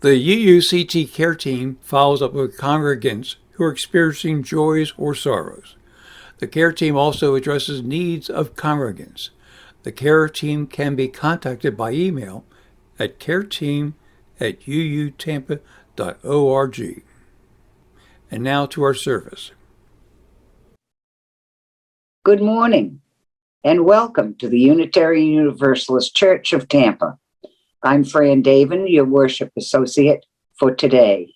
The UUCT care team follows up with congregants who are experiencing joys or sorrows. The care team also addresses needs of congregants. The care team can be contacted by email at careteam@uutampa.org. And now to our service. Good morning and welcome to the Unitarian Universalist Church of Tampa. I'm Fran Davin, your worship associate for today.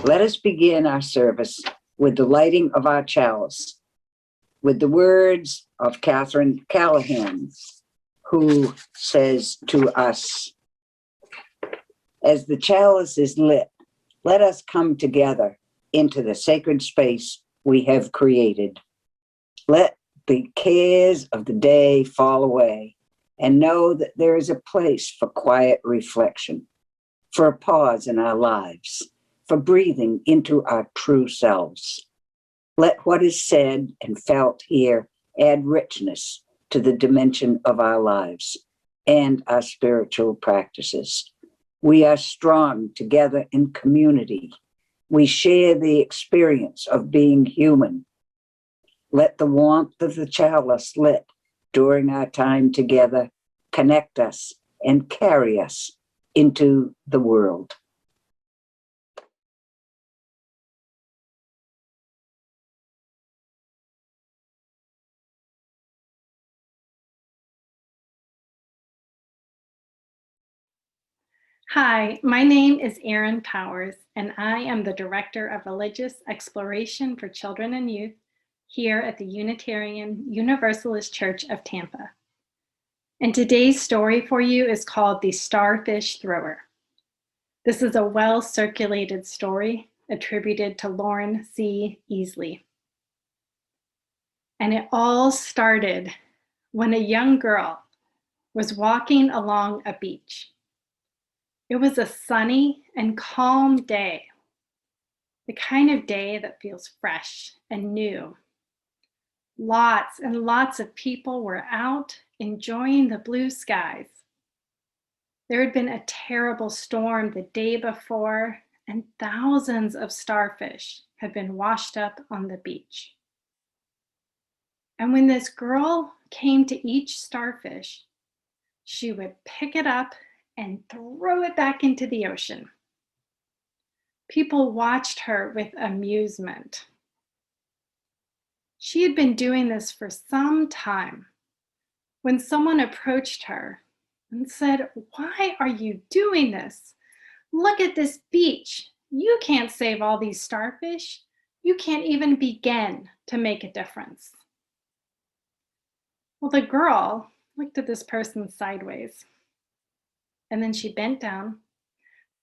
Let us begin our service with the lighting of our chalice, with the words of Catherine Callahan, who says to us, as the chalice is lit, let us come together into the sacred space we have created. Let the cares of the day fall away and know that there is a place for quiet reflection, for a pause in our lives, for breathing into our true selves. Let what is said and felt here add richness to the dimension of our lives and our spiritual practices. We are strong together in community. We share the experience of being human. Let the warmth of the chalice lit during our time together connect us and carry us into the world. Hi, my name is Erin Powers, and I am the Director of Religious Exploration for Children and Youth here at the Unitarian Universalist Church of Tampa. And today's story for you is called The Starfish Thrower. This is a well-circulated story attributed to Lauren C. Easley. And it all started when a young girl was walking along a beach. It was a sunny and calm day, the kind of day that feels fresh and new. Lots and lots of people were out enjoying the blue skies. There had been a terrible storm the day before, and thousands of starfish had been washed up on the beach. And when this girl came to each starfish, she would pick it up and throw it back into the ocean. People watched her with amusement. She had been doing this for some time when someone approached her and said, "Why are you doing this? Look at this beach. You can't save all these starfish. You can't even begin to make a difference." Well, the girl looked at this person sideways. And then she bent down,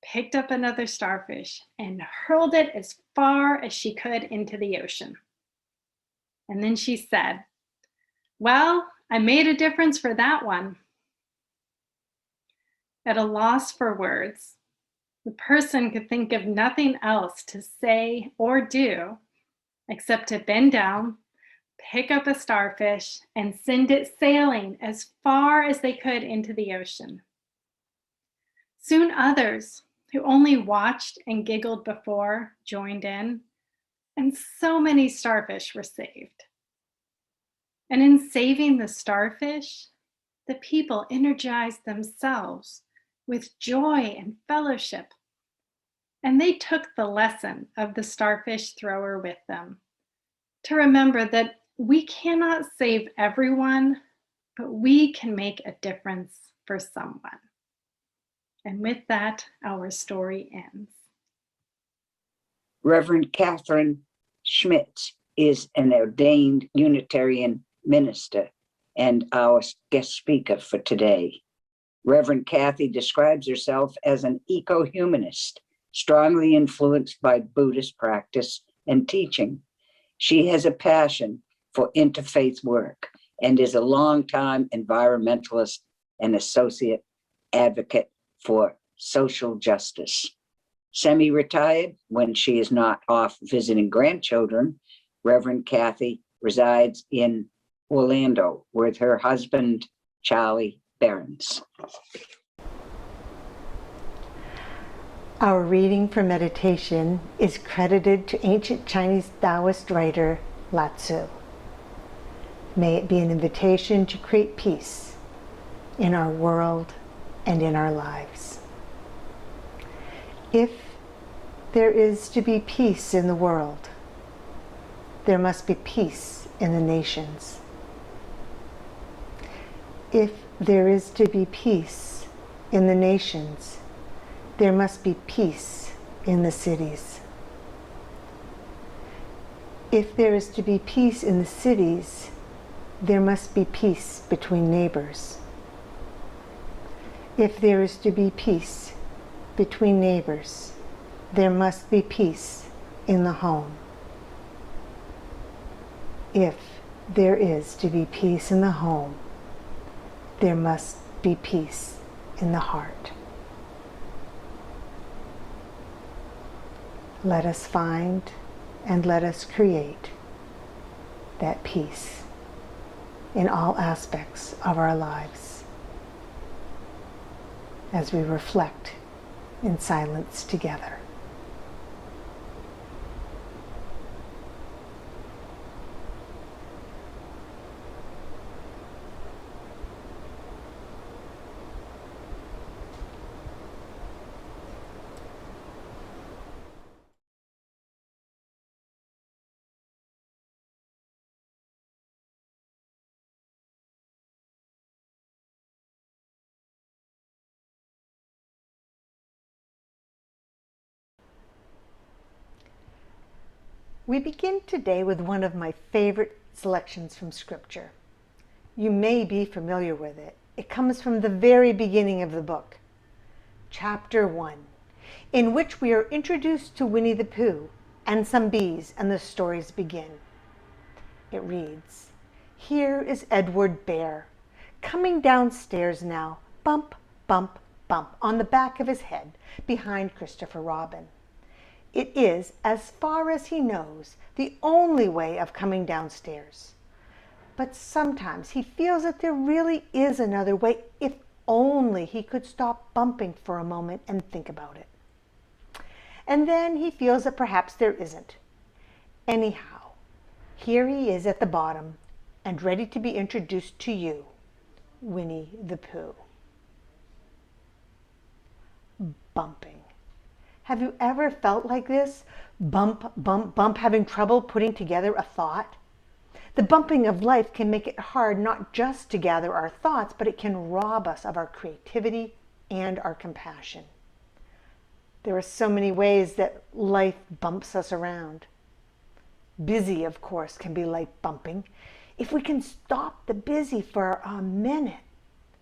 picked up another starfish, and hurled it as far as she could into the ocean. And then she said, "Well, I made a difference for that one. At a loss for words, the person could think of nothing else to say or do except to bend down, pick up a starfish, and send it sailing as far as they could into the ocean. Soon others, who only watched and giggled before, joined in, and so many starfish were saved. And in saving the starfish, the people energized themselves with joy and fellowship. And they took the lesson of the starfish thrower with them to remember that we cannot save everyone, but we can make a difference for someone. And with that, our story ends. Reverend Catherine Schmitz is an ordained Unitarian minister and our guest speaker for today. Reverend Kathy describes herself as an eco-humanist, strongly influenced by Buddhist practice and teaching. She has a passion for interfaith work and is a longtime environmentalist and associate advocate for social justice. Semi-retired, when she is not off visiting grandchildren, Reverend Kathy resides in Orlando with her husband, Charlie Behrens. Our reading for meditation is credited to ancient Chinese Taoist writer Lao Tzu. May it be an invitation to create peace in our world and in our lives. If there is to be peace in the world, there must be peace in the nations. If there is to be peace in the nations, there must be peace in the cities. If there is to be peace in the cities, there must be peace between neighbors. If there is to be peace between neighbors, there must be peace in the home. If there is to be peace in the home, there must be peace in the heart. Let us find and let us create that peace in all aspects of our lives as we reflect in silence together. We begin today with one of my favorite selections from Scripture. You may be familiar with it. It comes from the very beginning of the book, Chapter 1, in which we are introduced to Winnie the Pooh and some bees, and the stories begin. It reads, "Here is Edward Bear, coming downstairs now, bump, bump, bump, on the back of his head, behind Christopher Robin. It is, as far as he knows, the only way of coming downstairs. But sometimes he feels that there really is another way, if only he could stop bumping for a moment and think about it. And then he feels that perhaps there isn't. Anyhow, here he is at the bottom and ready to be introduced to you, Winnie the Pooh." Bumping. Have you ever felt like this? Bump, bump, bump, having trouble putting together a thought? The bumping of life can make it hard not just to gather our thoughts, but it can rob us of our creativity and our compassion. There are so many ways that life bumps us around. Busy, of course, can be like bumping. If we can stop the busy for a minute,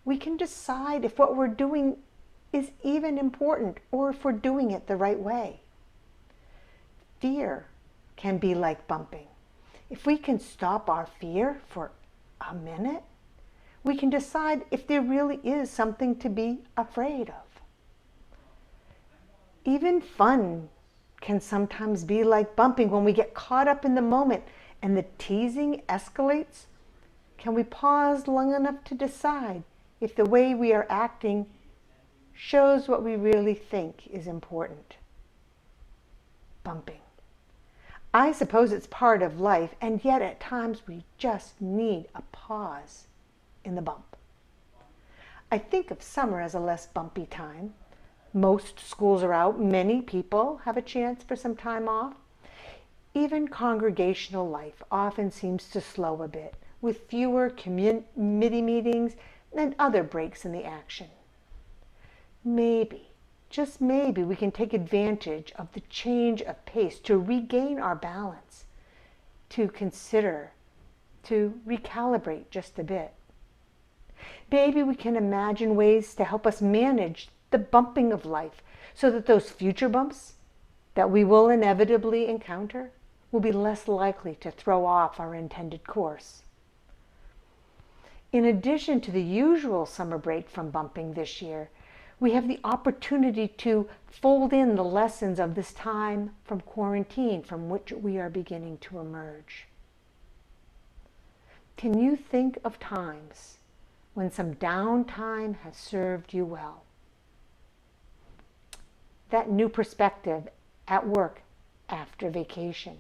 we can decide if what we're doing is even important or if we're doing it the right way. Fear can be like bumping. If we can stop our fear for a minute, we can decide if there really is something to be afraid of. Even fun can sometimes be like bumping when we get caught up in the moment and the teasing escalates. Can we pause long enough to decide if the way we are acting shows what we really think is important? Bumping. I suppose it's part of life, and yet at times we just need a pause in the bump. I think of summer as a less bumpy time. Most schools are out. Many people have a chance for some time off. Even congregational life often seems to slow a bit, with fewer committee meetings and other breaks in the action. Maybe, just maybe, we can take advantage of the change of pace to regain our balance, to consider, to recalibrate just a bit. Maybe we can imagine ways to help us manage the bumping of life so that those future bumps that we will inevitably encounter will be less likely to throw off our intended course. In addition to the usual summer break from bumping this year, we have the opportunity to fold in the lessons of this time from quarantine from which we are beginning to emerge. Can you think of times when some downtime has served you well? That new perspective at work after vacation.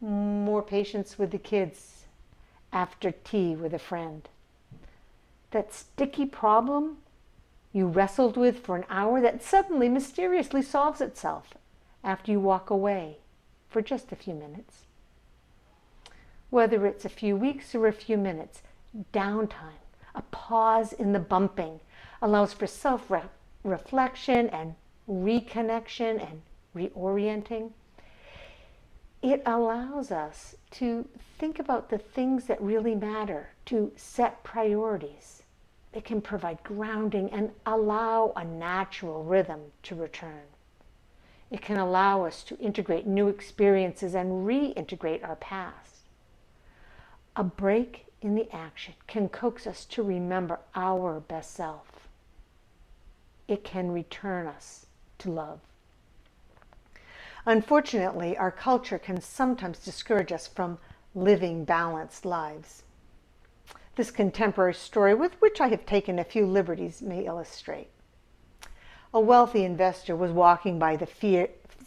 More patience with the kids after tea with a friend. That sticky problem you wrestled with for an hour that suddenly mysteriously solves itself after you walk away for just a few minutes. Whether it's a few weeks or a few minutes, downtime, a pause in the bumping, allows for self-reflection and reconnection and reorienting. It allows us to think about the things that really matter, to set priorities. It can provide grounding and allow a natural rhythm to return. It can allow us to integrate new experiences and reintegrate our past. A break in the action can coax us to remember our best self. It can return us to love. Unfortunately, our culture can sometimes discourage us from living balanced lives. This contemporary story, with which I have taken a few liberties, may illustrate. A wealthy investor was walking by the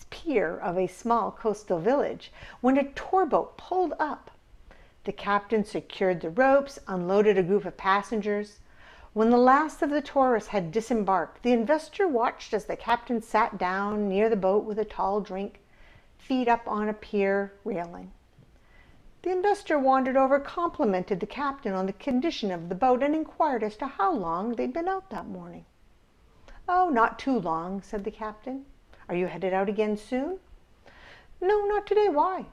pier of a small coastal village when a tour boat pulled up. The captain secured the ropes, unloaded a group of passengers. When the last of the tourists had disembarked, the investor watched as the captain sat down near the boat with a tall drink, feet up on a pier railing. The investor wandered over, complimented the captain on the condition of the boat, and inquired as to how long they'd been out that morning. "Oh, not too long," said the captain. "Are you headed out again soon?" "No, not today. Why?"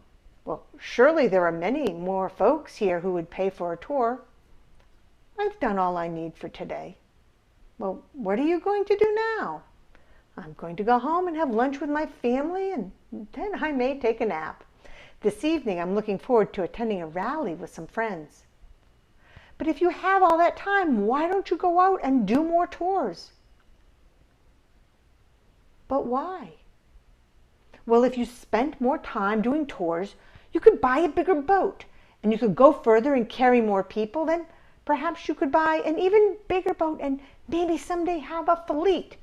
"Well, surely there are many more folks here who would pay for a tour." "I've done all I need for today." "Well, what are you going to do now?" "I'm going to go home and have lunch with my family, and then I may take a nap. This evening I'm looking forward to attending a rally with some friends." "But if you have all that time, why don't you go out and do more tours?" "But why?" "Well, if you spent more time doing tours, you could buy a bigger boat, and you could go further and carry more people. Then perhaps you could buy an even bigger boat and maybe someday have a fleet.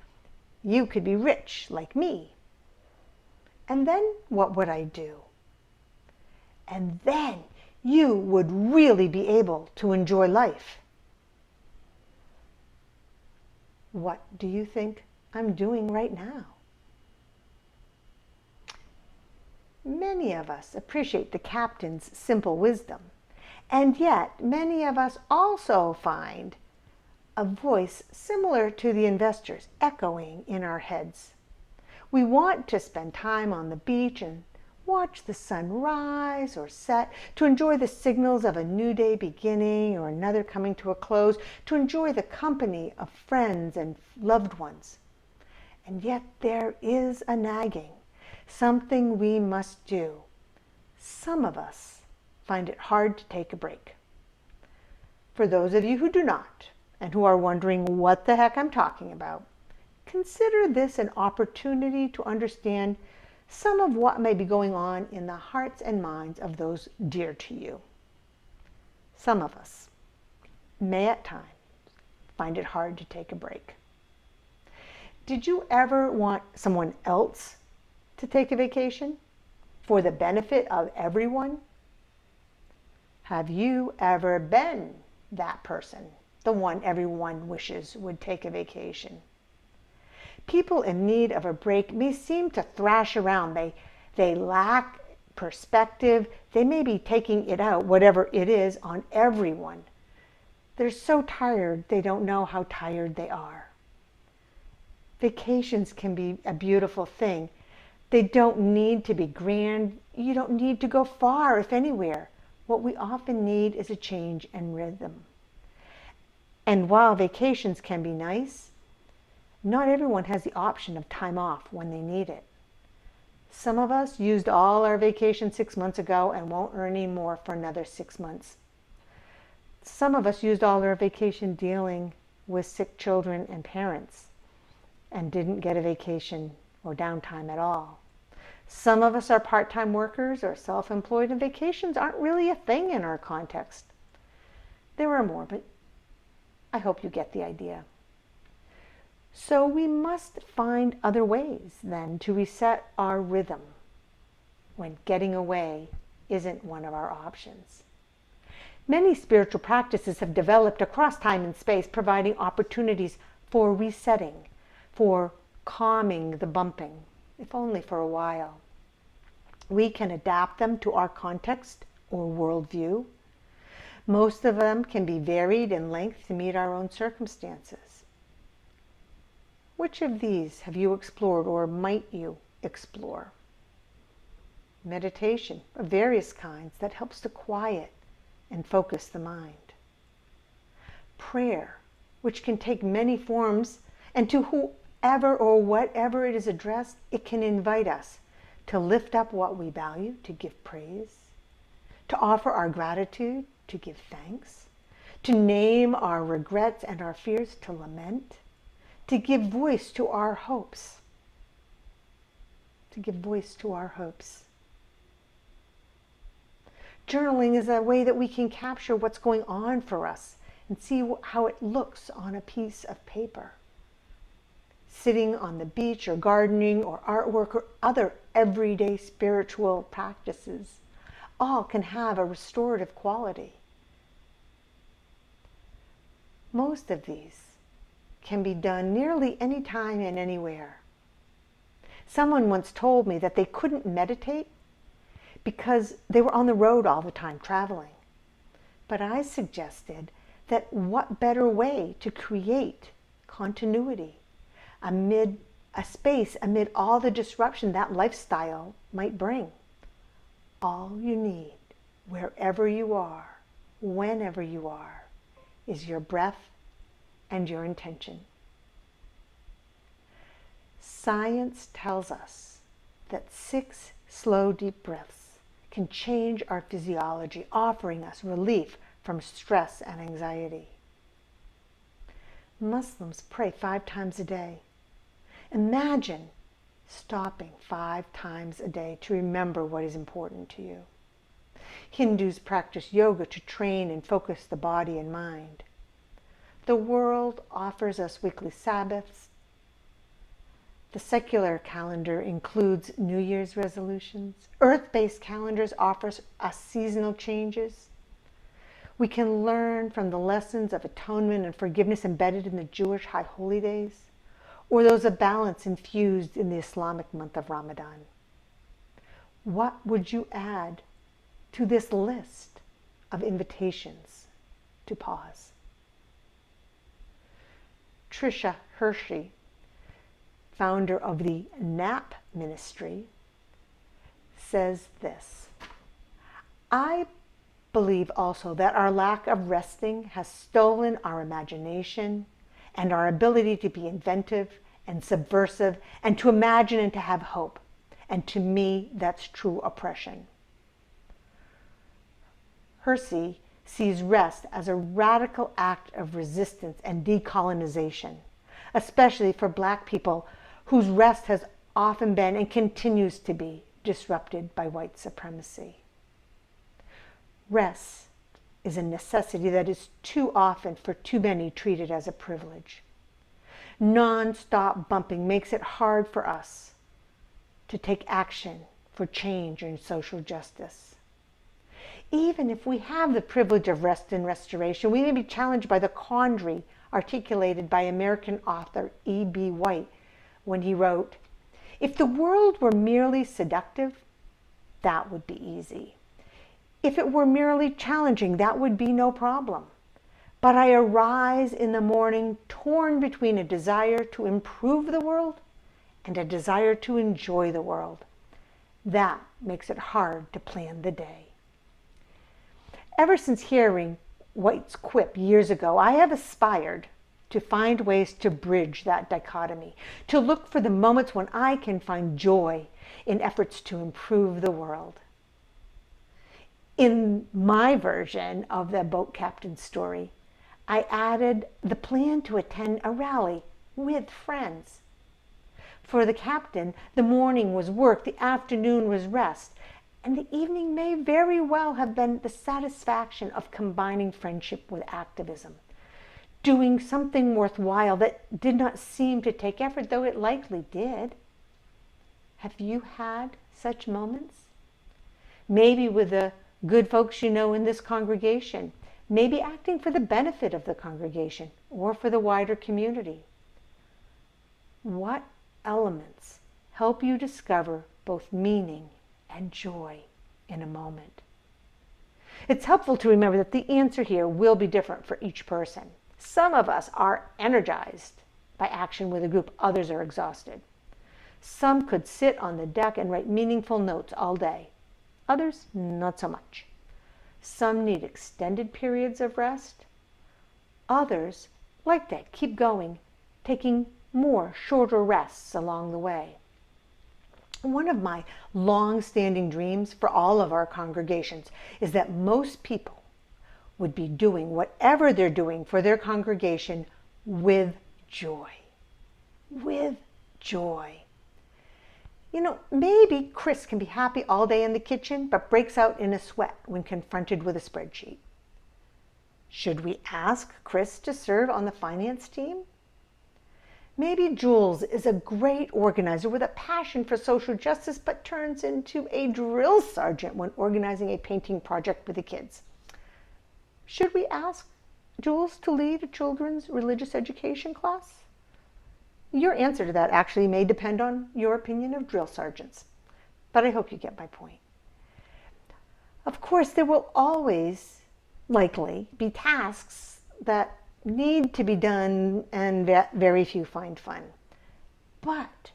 You could be rich like me." "And then what would I do?" "And then you would really be able to enjoy life." What do you think I'm doing right now? Many of us appreciate the captain's simple wisdom, and yet many of us also find a voice similar to the investor's echoing in our heads. We want to spend time on the beach and watch the sun rise or set, to enjoy the signals of a new day beginning or another coming to a close, to enjoy the company of friends and loved ones. And yet there is a nagging, something we must do. Some of us find it hard to take a break. For those of you who do not, and who are wondering what the heck I'm talking about, consider this an opportunity to understand some of what may be going on in the hearts and minds of those dear to you. Some of us may at times find it hard to take a break. Did you ever want someone else to take a vacation for the benefit of everyone? Have you ever been that person, the one everyone wishes would take a vacation? People in need of a break may seem to thrash around. They lack perspective. They may be taking it out, whatever it is, on everyone. They're so tired they don't know how tired they are. Vacations can be a beautiful thing. They don't need to be grand. You don't need to go far, if anywhere. What we often need is a change in rhythm. And while vacations can be nice, not everyone has the option of time off when they need it. Some of us used all our vacation 6 months ago and won't earn any more for another 6 months. Some of us used all our vacation dealing with sick children and parents and didn't get a vacation or downtime at all. Some of us are part-time workers or self-employed, and vacations aren't really a thing in our context. There are more, but I hope you get the idea. So we must find other ways then to reset our rhythm when getting away isn't one of our options. Many spiritual practices have developed across time and space, providing opportunities for resetting, for calming the bumping, if only for a while. We can adapt them to our context or worldview. Most of them can be varied in length to meet our own circumstances. Which of these have you explored or might you explore? Meditation of various kinds that helps to quiet and focus the mind. Prayer, which can take many forms, and to whoever or whatever it is addressed, it can invite us to lift up what we value, to give praise, to offer our gratitude, to give thanks, to name our regrets and our fears, to lament, to give voice to our hopes. To give voice to our hopes. Journaling is a way that we can capture what's going on for us and see how it looks on a piece of paper. Sitting on the beach or gardening or artwork or other everyday spiritual practices all can have a restorative quality. Most of these can be done nearly any time and anywhere. Someone once told me that they couldn't meditate because they were on the road all the time traveling. But I suggested that what better way to create continuity amid a space, amid all the disruption that lifestyle might bring. All you need, wherever you are, whenever you are, is your breath and your intention. Science tells us that 6 slow, deep breaths can change our physiology, offering us relief from stress and anxiety. Muslims pray 5 times a day. Imagine stopping 5 times a day to remember what is important to you. Hindus practice yoga to train and focus the body and mind. The world offers us weekly Sabbaths. The secular calendar includes New Year's resolutions. Earth-based calendars offer us seasonal changes. We can learn from the lessons of atonement and forgiveness embedded in the Jewish high holy days, or those of balance infused in the Islamic month of Ramadan. What would you add to this list of invitations to pause? Tricia Hershey, founder of the NAP Ministry, says this: I believe also that our lack of resting has stolen our imagination and our ability to be inventive and subversive and to imagine and to have hope. And to me, that's true oppression. Hersey sees rest as a radical act of resistance and decolonization, especially for Black people whose rest has often been and continues to be disrupted by white supremacy. Rest is a necessity that is too often for too many treated as a privilege. Non-stop bumping makes it hard for us to take action for change and social justice. Even if we have the privilege of rest and restoration, we may be challenged by the quandary articulated by American author E.B. White when he wrote, "If the world were merely seductive, that would be easy. If it were merely challenging, that would be no problem. But I arise in the morning torn between a desire to improve the world and a desire to enjoy the world. That makes it hard to plan the day." Ever since hearing White's quip years ago, I have aspired to find ways to bridge that dichotomy, to look for the moments when I can find joy in efforts to improve the world. In my version of the boat captain's story, I added the plan to attend a rally with friends. For the captain, the morning was work, the afternoon was rest, and the evening may very well have been the satisfaction of combining friendship with activism, doing something worthwhile that did not seem to take effort, though it likely did. Have you had such moments? Maybe with the good folks you know in this congregation, maybe acting for the benefit of the congregation or for the wider community. What elements help you discover both meaning and joy in a moment? It's helpful to remember that the answer here will be different for each person. Some of us are energized by action with a group, others are exhausted. Some could sit on the deck and write meaningful notes all day, others not so much. Some need extended periods of rest. Others, like that, keep going, taking more shorter rests along the way. One of my long-standing dreams for all of our congregations is that most people would be doing whatever they're doing for their congregation with joy. With joy. You know, maybe Chris can be happy all day in the kitchen, but breaks out in a sweat when confronted with a spreadsheet. Should we ask Chris to serve on the finance team? Maybe Jules is a great organizer with a passion for social justice, but turns into a drill sergeant when organizing a painting project with the kids. Should we ask Jules to lead a children's religious education class? Your answer to that actually may depend on your opinion of drill sergeants, but I hope you get my point. Of course, there will always likely be tasks that need to be done and very few find fun. But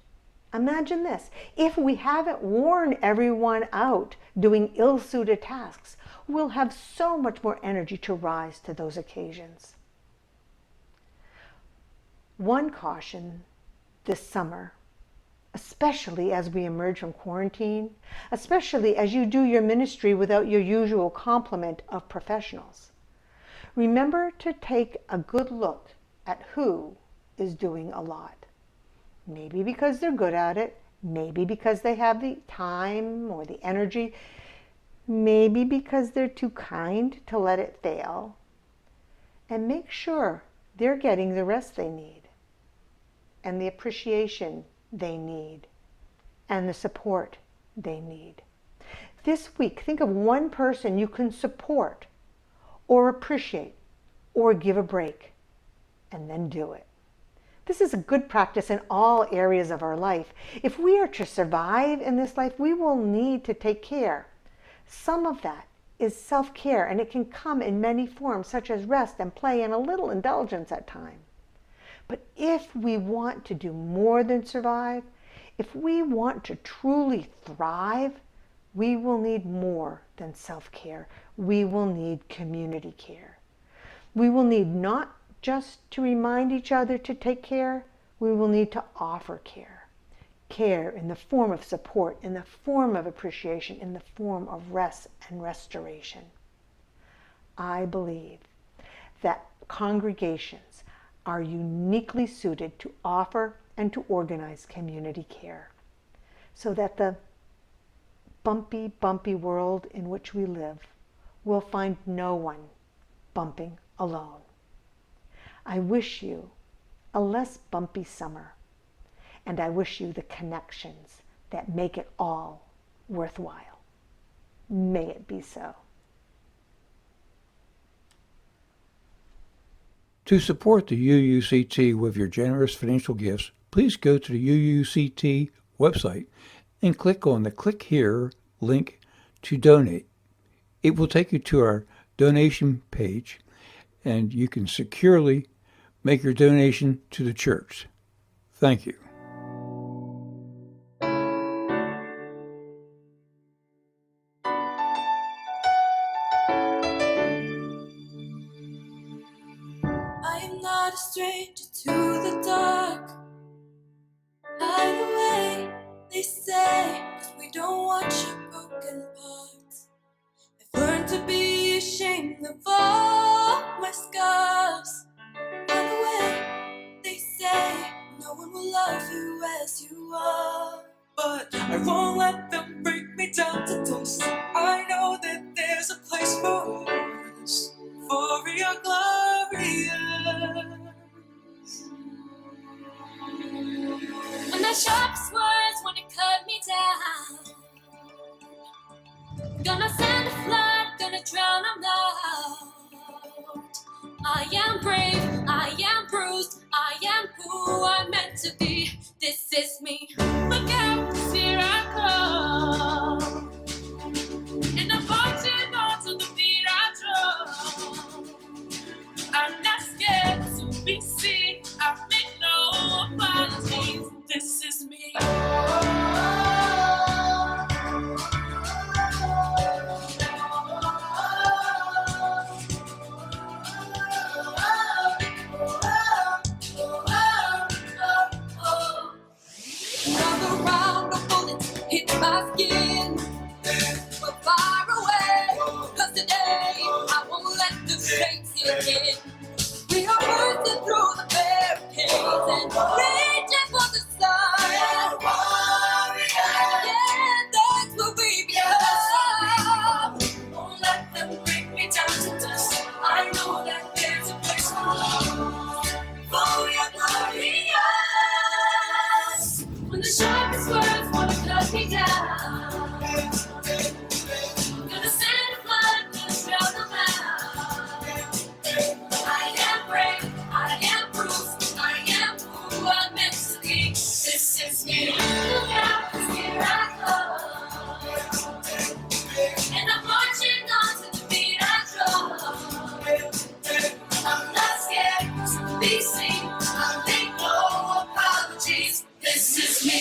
imagine this, if we haven't worn everyone out doing ill-suited tasks, we'll have so much more energy to rise to those occasions. One caution this summer, especially as we emerge from quarantine, especially as you do your ministry without your usual complement of professionals. Remember to take a good look at who is doing a lot. Maybe because they're good at it, maybe because they have the time or the energy, maybe because they're too kind to let it fail. And make sure they're getting the rest they need, and the appreciation they need, and the support they need. This week, think of one person you can support or appreciate or give a break, and then do it. This is a good practice in all areas of our life. If we are to survive in this life, we will need to take care. Some of that is self-care, and it can come in many forms, such as rest and play and a little indulgence at times. But if we want to do more than survive, if we want to truly thrive, we will need more than self-care. We will need community care. We will need not just to remind each other to take care, we will need to offer care. Care in the form of support, in the form of appreciation, in the form of rest and restoration. I believe that congregations are uniquely suited to offer and to organize community care, so that the bumpy world in which we live will find no one bumping alone. I wish you a less bumpy summer, and I wish you the connections that make it all worthwhile. May it be so. To support the UUCT with your generous financial gifts, please go to the UUCT website and click on the Click Here link to donate. It will take you to our donation page, and you can securely make your donation to the church. Thank you. I am not a stranger to the dark. Hide away, they say, 'cause we don't want your broken parts. I've learned to be ashamed of all my scars. Hide away, they say, no one will love you as you are. But I won't let them break me down to dust. I know that there's a place for us, for your glorious. When the sharpest words want to cut me down, gonna send a flood, gonna drown them out. I am brave, I am bruised, I am who I'm meant to be. This is me. Look out, 'cause here I come. And I'm marching on to the beat I drum. I'm not scared to be seen. I make no apologies. This is me. Another round of bullets hit my skin, but far away. 'Cause today I won't let the shame sink in. We are bursting through the barricades and reaching for the sun. Yeah, that's what we become. Won't let them break me down to dust. I know that there's a place for your glorious. When the sharpest words want to cut me down, gonna send a flood, gonna drown them out. I am brave, I am bruised, I am who I'm meant to be. This is me. Look out, 'cause here I come. And I'm marching on to the beat I drum. I'm not scared to be seen. I make no apologies. This is me.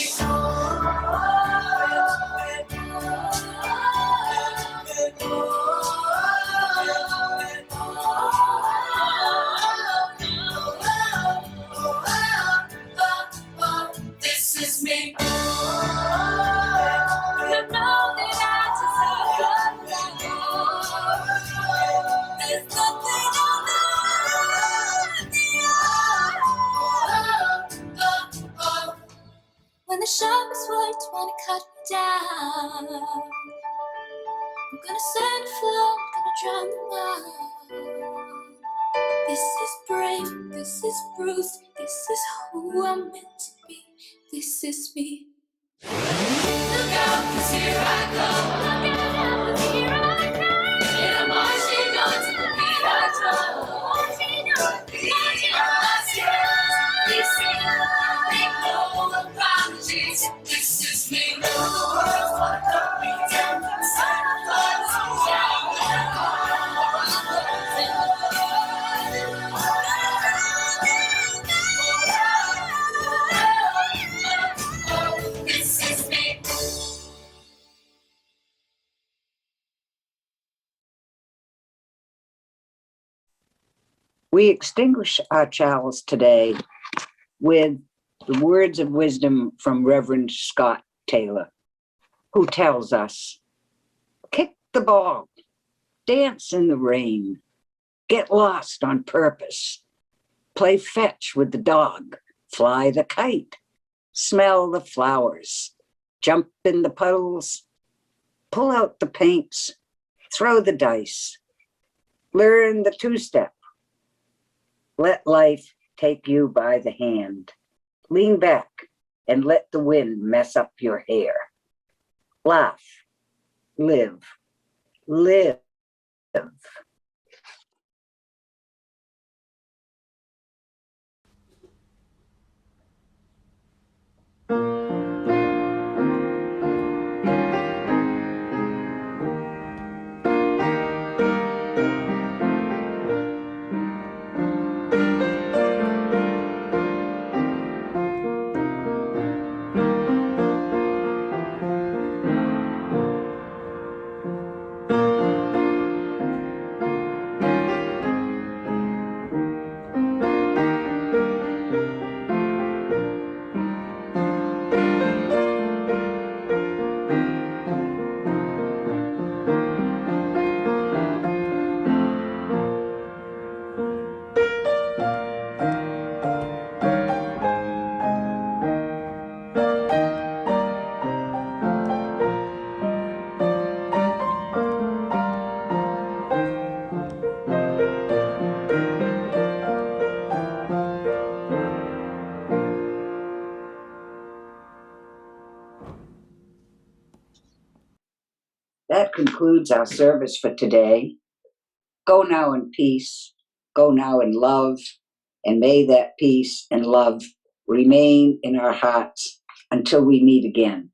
This is me. You know that I deserve love. There's nothing on earth. When the sharpest words want to cut me down, I'm gonna send a flood, gonna drown them out. This is brave, this is bruised, this is who I'm meant to be. This is me. Look out, 'cause here I come. Look out, 'cause here I come. And I'm marching on to the beat I drum. Marching on, marching on. This is make no apologies. This is me. The words wanna cut me down. This is me. We extinguish our chalice today with the words of wisdom from Reverend Scott Taylor, who tells us, kick the ball, dance in the rain, Get lost on purpose. Play fetch with the dog. Fly the kite. Smell the flowers. Jump in the puddles. Pull out the paints. Throw the dice. Learn the two-step. Let life take you by the hand. Lean back and let the wind mess up your hair. Laugh. Live. Live. That concludes our service for today. Go now in peace. Go now in love. And may that peace and love remain in our hearts until we meet again.